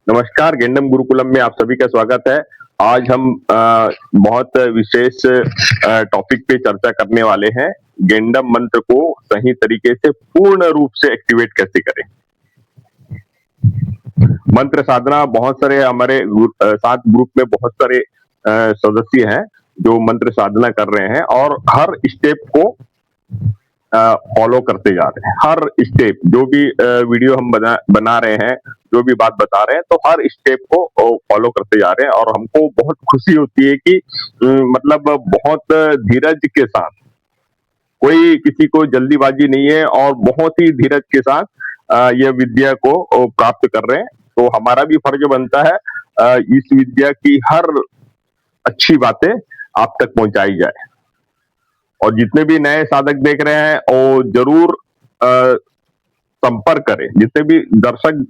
नमस्कार, गेंडम गुरुकुलम में आप सभी का स्वागत है। आज हम बहुत विशेष टॉपिक पे चर्चा करने वाले हैं। गेंडम मंत्र को सही तरीके से पूर्ण रूप से एक्टिवेट कैसे करें। मंत्र साधना बहुत सारे हमारे साथ ग्रुप में बहुत सारे सदस्य हैं जो मंत्र साधना कर रहे हैं और हर स्टेप को फॉलो करते जा रहे हैं। हर स्टेप जो भी वीडियो हम बना रहे हैं, जो भी बात बता रहे हैं, तो हर स्टेप को फॉलो करते जा रहे हैं और हमको बहुत खुशी होती है कि मतलब बहुत धीरज के साथ, कोई किसी को जल्दीबाजी नहीं है और बहुत ही धीरज के साथ यह विद्या को प्राप्त कर रहे हैं। तो हमारा भी फर्ज बनता है इस विद्या की हर अच्छी बातें आप तक पहुंचाई जाए। और जितने भी नए साधक देख रहे हैं वो जरूर संपर्क करें। जितने भी दर्शक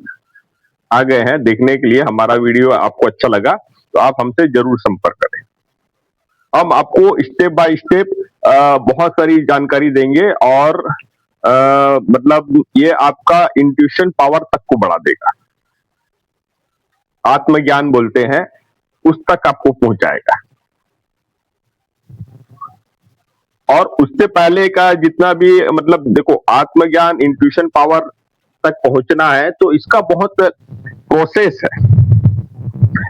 आ गए हैं देखने के लिए, हमारा वीडियो आपको अच्छा लगा तो आप हमसे जरूर संपर्क करें। हम आपको स्टेप बाय स्टेप बहुत सारी जानकारी देंगे और मतलब ये आपका इंट्यूशन पावर तक को बढ़ा देगा। आत्मज्ञान बोलते हैं, उस तक आपको पहुंचाएगा। और उससे पहले का जितना भी मतलब देखो, आत्मज्ञान इंट्यूशन पावर तक पहुंचना है तो इसका बहुत प्रोसेस है।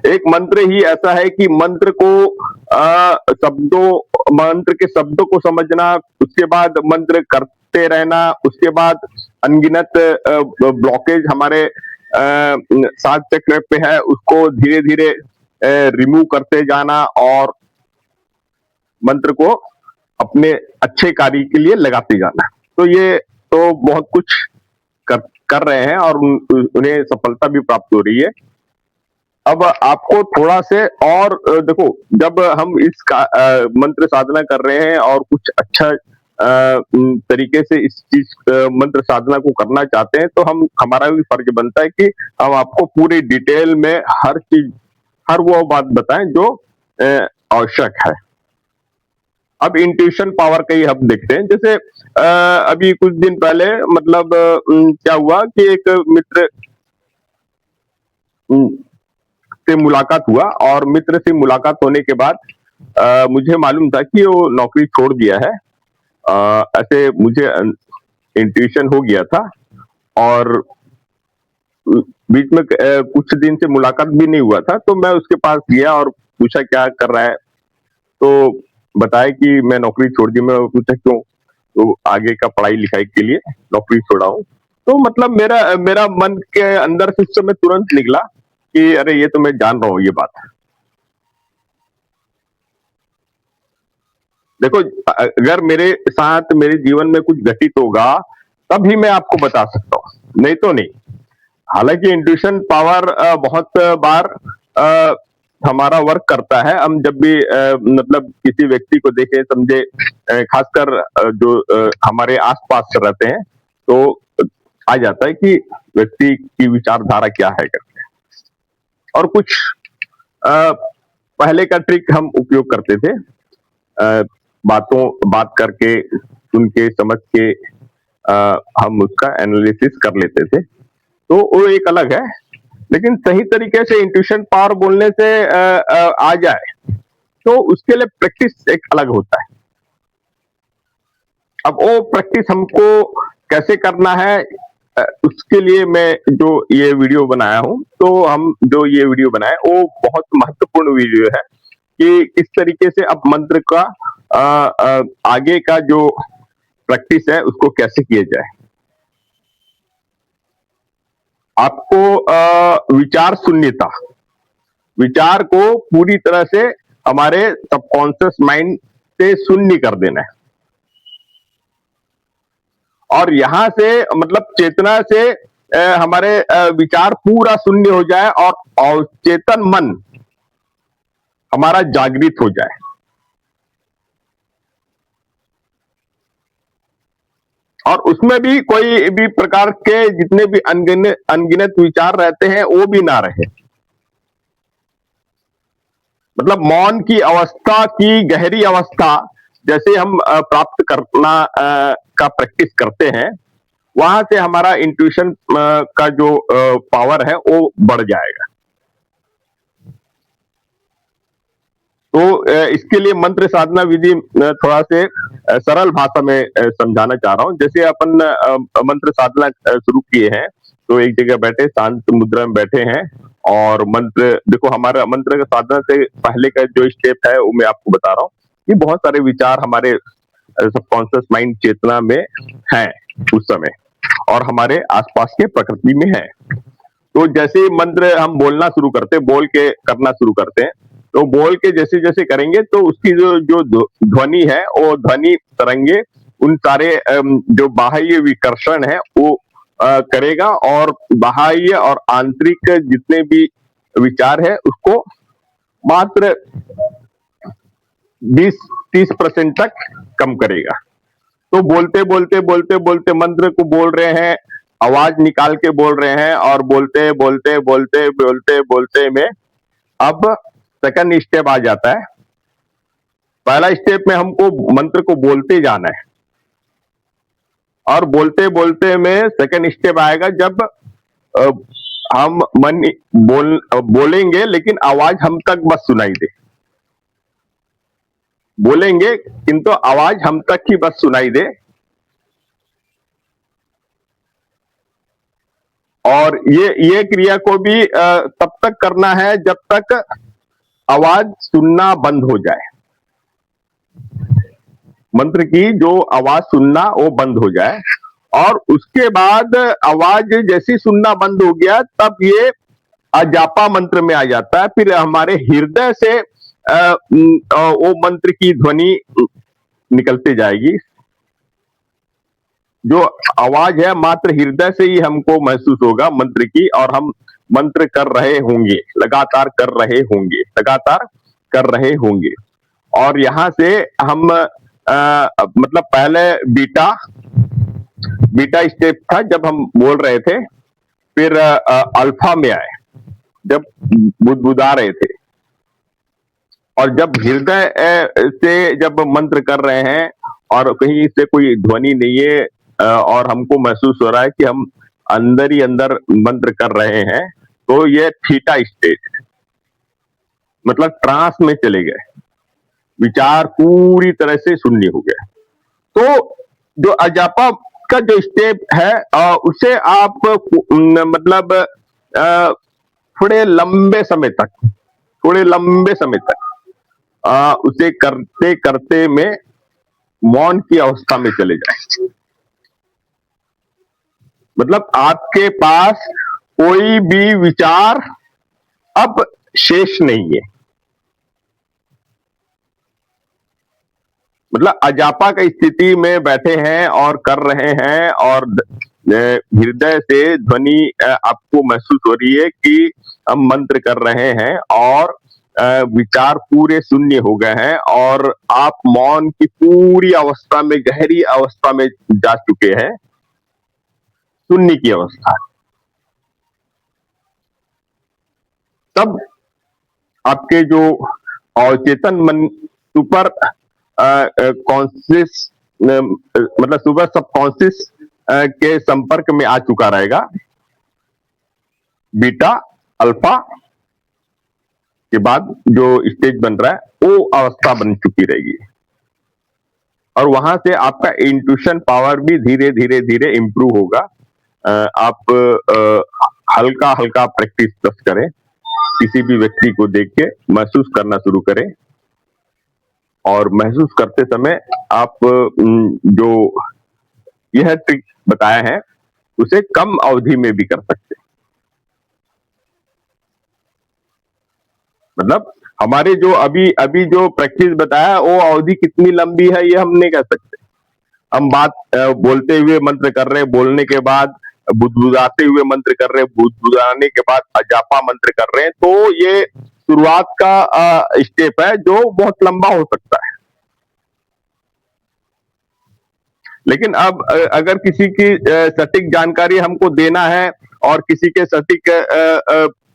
एक मंत्र ही ऐसा है कि मंत्र के शब्दों को समझना, उसके बाद मंत्र करते रहना, उसके बाद अनगिनत ब्लॉकेज हमारे 7 चक्र पे है उसको धीरे धीरे रिमूव करते जाना और मंत्र को अपने अच्छे कार्य के लिए लगाते जाना। तो ये तो बहुत कुछ कर रहे हैं और उन्हें सफलता भी प्राप्त हो रही है। अब आपको थोड़ा से और देखो, जब हम इस मंत्र साधना कर रहे हैं और कुछ अच्छा तरीके से इस चीज मंत्र साधना को करना चाहते हैं तो हमारा भी फर्ज बनता है कि हम आपको पूरी डिटेल में हर चीज, हर वो बात बताएं जो आवश्यक है। अब इंट्यूशन पावर का ही हम देखते हैं। जैसे अभी कुछ दिन पहले मतलब क्या हुआ कि एक मित्र से मुलाकात हुआ और मित्र से मुलाकात होने के बाद मुझे मालूम था कि वो नौकरी छोड़ दिया है। ऐसे मुझे इंट्यूशन हो गया था और बीच में कुछ दिन से मुलाकात भी नहीं हुआ था। तो मैं उसके पास गया और पूछा क्या कर रहा है, तो बताया कि मैं नौकरी छोड़ दी। मैं पूछा क्यों, तो आगे का पढ़ाई लिखाई के लिए नौकरी छोड़ा हूँ। तो मतलब मेरा मन के अंदर से उस समय तुरंत निकला कि अरे ये तो मैं जान रहा हूँ ये बात। देखो, अगर मेरे साथ मेरे जीवन में कुछ घटित होगा तभी मैं आपको बता सकता हूँ, नहीं तो नहीं। हालांकि इंट्यूशन पावर बहुत बार हमारा वर्क करता है। हम जब भी मतलब किसी व्यक्ति को देखे समझे, खासकर जो हमारे आसपास रहते हैं, तो आ जाता है कि व्यक्ति की विचारधारा क्या है करके। और कुछ पहले का ट्रिक हम उपयोग करते थे, बात करके, सुन के, समझ के हम उसका एनालिसिस कर लेते थे। तो वो एक अलग है, लेकिन सही तरीके से इंट्यूशन पावर बोलने से आ जाए तो उसके लिए प्रैक्टिस एक अलग होता है। अब वो प्रैक्टिस हमको कैसे करना है, उसके लिए मैं जो ये वीडियो बनाया हूँ, तो हम जो ये वीडियो बनाए वो बहुत महत्वपूर्ण वीडियो है कि किस तरीके से अब मंत्र का आगे का जो प्रैक्टिस है उसको कैसे किया जाए। आपको विचार शून्यता, विचार को पूरी तरह से हमारे सबकॉन्शियस माइंड से शून्य कर देना है और यहां से मतलब चेतना से हमारे विचार पूरा शून्य हो जाए और चेतन मन हमारा जागृत हो जाए। और उसमें भी कोई भी प्रकार के जितने भी अनगिनत विचार रहते हैं वो भी ना रहे। मतलब मौन की अवस्था की गहरी अवस्था जैसे हम प्राप्त करना का प्रैक्टिस करते हैं, वहां से हमारा इंट्यूशन का जो पावर है वो बढ़ जाएगा। तो इसके लिए मंत्र साधना विधि थोड़ा से सरल भाषा में समझाना चाह रहा हूँ। जैसे अपन मंत्र साधना शुरू किए हैं, तो एक जगह बैठे शांत मुद्रा में बैठे हैं और मंत्र देखो, हमारा मंत्र साधना से पहले का जो स्टेप है वो मैं आपको बता रहा हूँ कि बहुत सारे विचार हमारे सबकॉन्शियस माइंड चेतना में हैं उस समय, और हमारे आसपास के प्रकृति में है। तो जैसे ही मंत्र हम बोलना शुरू करते, बोल के करना शुरू करते हैं, तो बोल के जैसे जैसे करेंगे तो उसकी जो जो ध्वनि है, वो ध्वनि तरंगे उन सारे जो बाह्य विकर्षण है वो करेगा, और बाह्य और आंतरिक जितने भी विचार है उसको मात्र 20-30% तक कम करेगा। तो बोलते बोलते बोलते बोलते मंत्र को बोल रहे हैं, आवाज निकाल के बोल रहे हैं, और बोलते बोलते बोलते बोलते बोलते में अब सेकंड स्टेप आ जाता है। पहला स्टेप में हमको मंत्र को बोलते जाना है, और बोलते बोलते में सेकंड स्टेप आएगा जब हम बोलेंगे लेकिन आवाज हम तक बस सुनाई दे। बोलेंगे किंतु आवाज हम तक ही बस सुनाई दे, और ये क्रिया को भी तब तक करना है जब तक आवाज सुनना बंद हो जाए। मंत्र की जो आवाज सुनना वो बंद हो जाए, और उसके बाद आवाज जैसी सुनना बंद हो गया तब ये अजापा मंत्र में आ जाता है। फिर हमारे हृदय से वो मंत्र की ध्वनि निकलती जाएगी। जो आवाज है मात्र हृदय से ही हमको महसूस होगा मंत्र की, और हम मंत्र कर रहे होंगे, लगातार कर रहे होंगे, लगातार कर रहे होंगे। और यहां से हम मतलब पहले बीटा स्टेप था जब हम बोल रहे थे, फिर अल्फा में आए जब बुदबुदा रहे थे, और जब हृदय से जब मंत्र कर रहे हैं और कहीं से कोई ध्वनि नहीं है, और हमको महसूस हो रहा है कि हम अंदर ही अंदर मंत्र कर रहे हैं, तो ये थीटा स्टेज, मतलब ट्रांस में चले गए, विचार पूरी तरह से शून्य हो गए। तो जो अजापा का जो स्टेप है उसे आप मतलब थोड़े लंबे समय तक उसे करते करते में मौन की अवस्था में चले जाए। मतलब आपके पास कोई भी विचार अब शेष नहीं है। मतलब अजापा की स्थिति में बैठे हैं और कर रहे हैं, और हृदय से ध्वनि आपको महसूस हो रही है कि हम मंत्र कर रहे हैं, और विचार पूरे शून्य हो गए हैं, और आप मौन की पूरी अवस्था में, गहरी अवस्था में जा चुके हैं, शून्य की अवस्था। तब आपके जो अवचेतन मन सुपर कॉन्शियस मतलब सुपर सबकॉन्शियस के संपर्क में आ चुका रहेगा। बीटा अल्फा के बाद जो स्टेज बन रहा है वो अवस्था बन चुकी रहेगी, और वहां से आपका इंट्यूशन पावर भी धीरे धीरे धीरे इंप्रूव होगा। आप हल्का हल्का प्रैक्टिस बस करें, किसी भी व्यक्ति को देख के महसूस करना शुरू करें, और महसूस करते समय आप जो यह ट्रिक बताया है उसे कम अवधि में भी कर सकते हैं। मतलब हमारे जो अभी जो प्रैक्टिस बताया वो अवधि कितनी लंबी है ये हम नहीं कह सकते। हम बात बोलते हुए मंत्र कर रहे, बोलने के बाद बुदबुदाते हुए मंत्र कर रहे, बुदबुदाने के बाद अजापा मंत्र कर रहे हैं, तो ये शुरुआत का स्टेप है जो बहुत लंबा हो सकता है। लेकिन अब अगर किसी की सटीक जानकारी हमको देना है और किसी के सटीक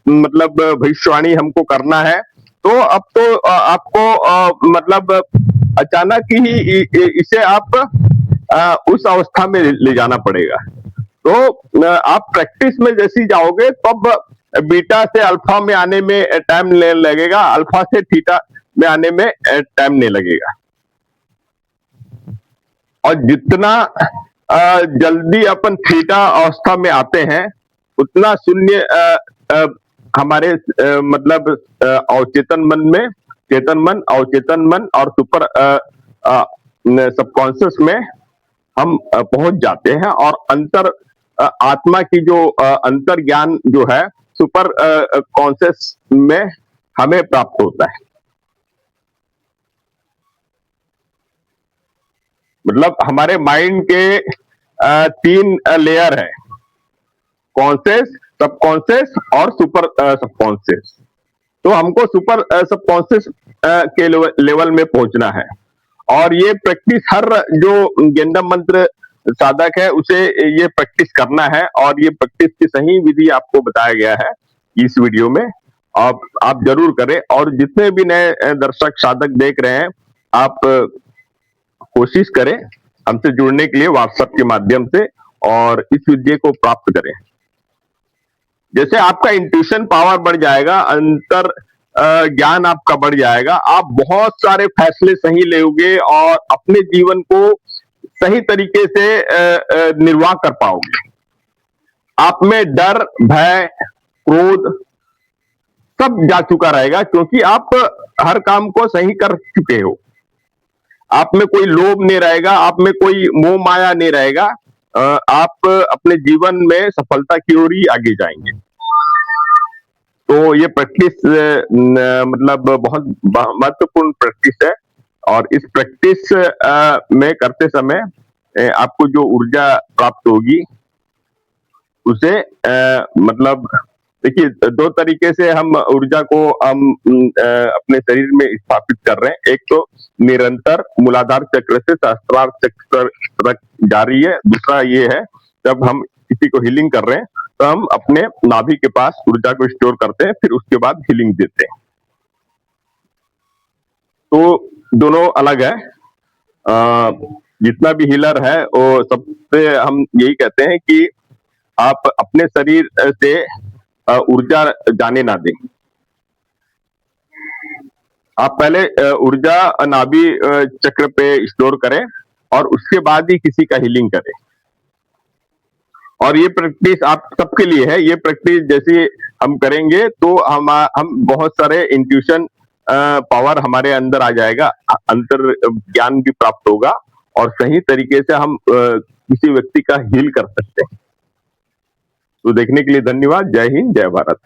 मतलब भविष्यवाणी हमको करना है, तो अब तो आपको मतलब अचानक ही इसे आप उस अवस्था में ले जाना पड़ेगा। तो आप प्रैक्टिस में जैसी जाओगे तब बीटा से अल्फा में आने में टाइम लगेगा, अल्फा से थीटा में आने में टाइम नहीं लगेगा। और जितना जल्दी अपन थीटा अवस्था में आते हैं, उतना शून्य हमारे मतलब अवचेतन मन में, चेतन मन, अवचेतन मन और सुपर सबकॉन्शियस में हम पहुंच जाते हैं, और अंतर आत्मा की जो अंतर ज्ञान जो है सुपर कॉन्शियस में हमें प्राप्त होता है। मतलब हमारे माइंड के तीन लेयर है, कॉन्शियस, सबकॉन्शियस और सुपर सबकॉन्शियस। तो हमको सुपर सबकॉन्शियस के लेवल में पहुंचना है, और ये प्रैक्टिस हर जो गेंडम मंत्र साधक है उसे ये प्रैक्टिस करना है, और ये प्रैक्टिस की सही विधि आपको बताया गया है इस वीडियो में। आप जरूर करें, और जितने भी नए दर्शक साधक देख रहे हैं, आप कोशिश करें हमसे जुड़ने के लिए व्हाट्सएप के माध्यम से, और इस विद्या को प्राप्त करें। जैसे आपका इंट्यूशन पावर बढ़ जाएगा, अंतर ज्ञान आपका बढ़ जाएगा, आप बहुत सारे फैसले सही लेोगे और अपने जीवन को सही तरीके से निर्वाह कर पाओगे। आप में डर, भय, क्रोध सब जा चुका रहेगा, क्योंकि आप हर काम को सही कर चुके हो। आप में कोई लोभ नहीं रहेगा, आप में कोई मोह माया नहीं रहेगा। आप अपने जीवन में सफलता की ओर ही आगे जाएंगे। तो ये प्रैक्टिस मतलब बहुत महत्वपूर्ण प्रैक्टिस है, और इस प्रैक्टिस में करते समय आपको जो ऊर्जा प्राप्त होगी उसे मतलब देखिए, दो तरीके से हम ऊर्जा को हम अपने शरीर में स्थापित कर रहे हैं। एक तो निरंतर मूलाधार चक्र से सहस्त्रार चक्र तक जारी है। दूसरा ये है, जब हम किसी को हीलिंग कर रहे हैं तो हम अपने नाभि के पास ऊर्जा को स्टोर करते हैं, फिर उसके बाद हीलिंग देते हैं। तो दोनों अलग है। जितना भी हीलर है वो सबसे हम यही कहते हैं कि आप अपने शरीर से ऊर्जा जाने ना दें। आप पहले ऊर्जा नाभि चक्र पे स्टोर करें, और उसके बाद ही किसी का हीलिंग करें। और ये प्रैक्टिस आप सबके लिए है। ये प्रैक्टिस जैसे हम करेंगे तो हम बहुत सारे इंट्यूशन पावर हमारे अंदर आ जाएगा, अंतर ज्ञान भी प्राप्त होगा, और सही तरीके से हम किसी व्यक्ति का हील कर सकते हैं। तो देखने के लिए धन्यवाद। जय हिंद, जय भारत।